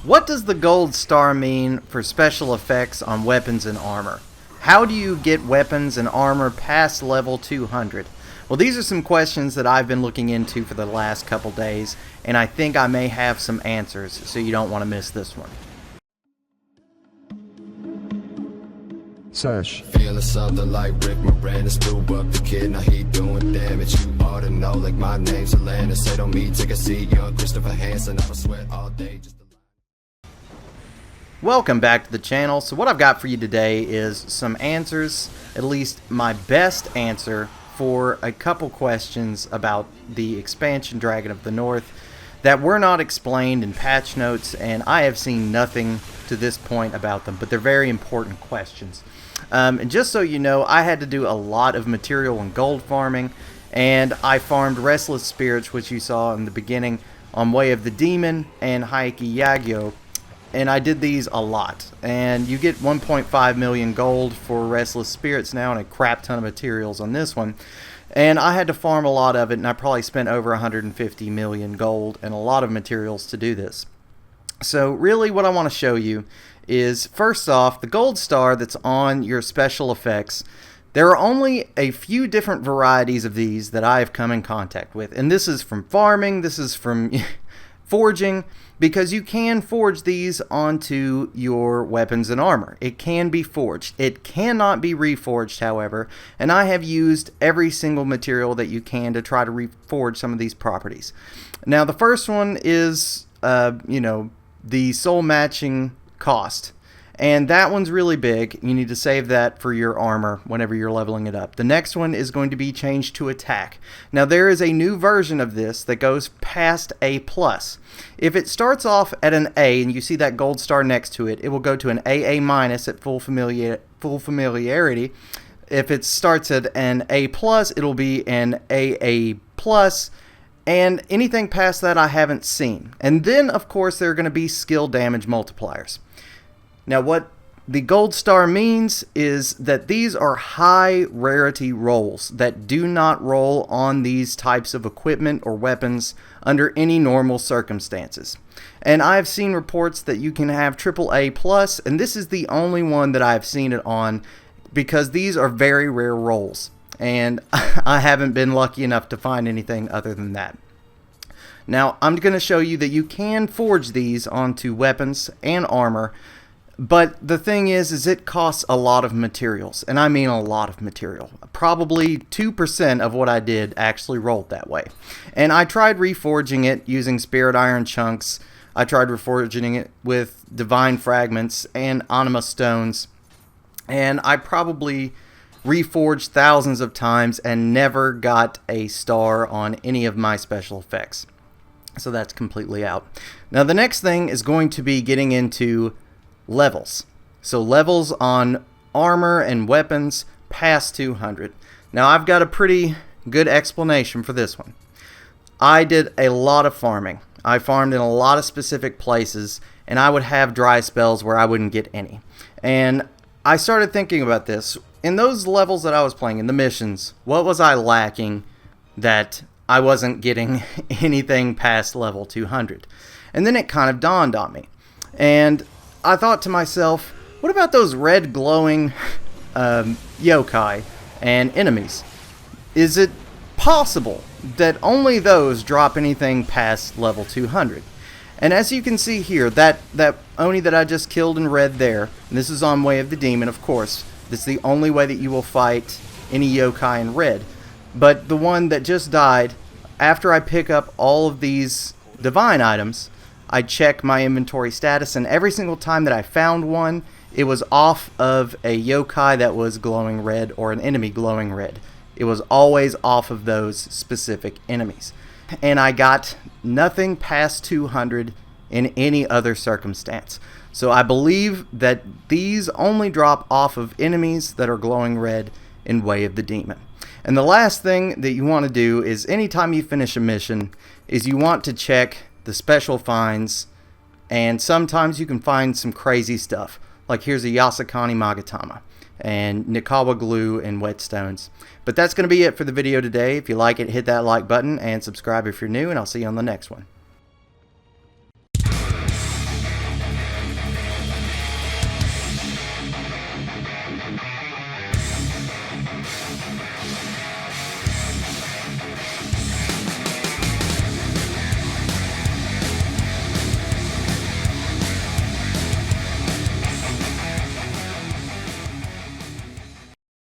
What does the gold star mean for special effects on weapons and armor? How do you get weapons and armor past level 200? Well, these are some questions that I've been looking into for the last couple days, and I think I may have some answers, so you don't want to miss this one. Search. Feeling something like Rick Moranis, blew up the kid, now he doing damage. You ought to know, like my name's Atlantis. Say don't me, take a seat, young Christopher Hansen. I'ma sweat all day just to... Welcome back to the channel. So what I've got for you today is some answers, at least my best answer for a couple questions about the expansion Dragon of the North that were not explained in patch notes, and I have seen nothing to this point about them, but they're very important questions. And just so you know, I had to do a lot of material and gold farming, and I farmed Restless Spirits, which you saw in the beginning, on Way of the Demon and Haiki Yagyo, and I did these a lot. And you get 1.5 million gold for Restless Spirits now, and a crap ton of materials on this one. And I had to farm a lot of it, and I probably spent over 150 million gold and a lot of materials to do this. So really what I want to show you is, first off, the gold star that's on your special effects. There are only a few different varieties of these that I have come in contact with, and this is from farming, this is from forging, because you can forge these onto your weapons and armor. It can be forged. It cannot be reforged, however, and I have used every single material that you can to try to reforge some of these properties. Now the first one is the soul matching cost, and that one's really big. You need to save that for your armor whenever you're leveling it up. The next one is going to be changed to attack. Now there is a new version of this that goes past A+. If it starts off at an A and you see that gold star next to it, it will go to an AA- at full familiarity. If it starts at an A+, it'll be an AA+, and anything past that I haven't seen. And then of course there are going to be skill damage multipliers. Now what the gold star means is that these are high rarity rolls that do not roll on these types of equipment or weapons under any normal circumstances. And I've seen reports that you can have AAA+, and this is the only one that I've seen it on, because these are very rare rolls, and I haven't been lucky enough to find anything other than that. Now I'm going to show you that you can forge these onto weapons and armor. But the thing is it costs a lot of materials, and I mean a lot of material. Probably 2% of what I did actually rolled that way. And I tried reforging it using spirit iron chunks. I tried reforging it with divine fragments and anima stones. And I probably reforged thousands of times and never got a star on any of my special effects. So that's completely out. Now the next thing is going to be getting into levels. So levels on armor and weapons past 200. Now I've got a pretty good explanation for this one. I did a lot of farming. I farmed in a lot of specific places, and I would have dry spells where I wouldn't get any. And I started thinking about this. In those levels that I was playing, in the missions, what was I lacking that I wasn't getting anything past level 200? And then it kind of dawned on me. And I thought to myself, what about those red glowing yokai and enemies? Is it possible that only those drop anything past level 200? And as you can see here, that Oni that I just killed in red there, and this is on Way of the Demon, of course. This is the only way that you will fight any yokai in red. But the one that just died, after I pick up all of these divine items, I check my inventory status, and every single time that I found one, it was off of a yokai that was glowing red or an enemy glowing red. It was always off of those specific enemies. And I got nothing past 200 in any other circumstance. So I believe that these only drop off of enemies that are glowing red in Way of the Demon. And the last thing that you want to do is, anytime you finish a mission, is you want to check the special finds, and sometimes you can find some crazy stuff. Like here's a Yasakani Magatama and Nikawa glue and whetstones. But that's going to be it for the video today. If you like it, hit that like button and subscribe if you're new, and I'll see you on the next one.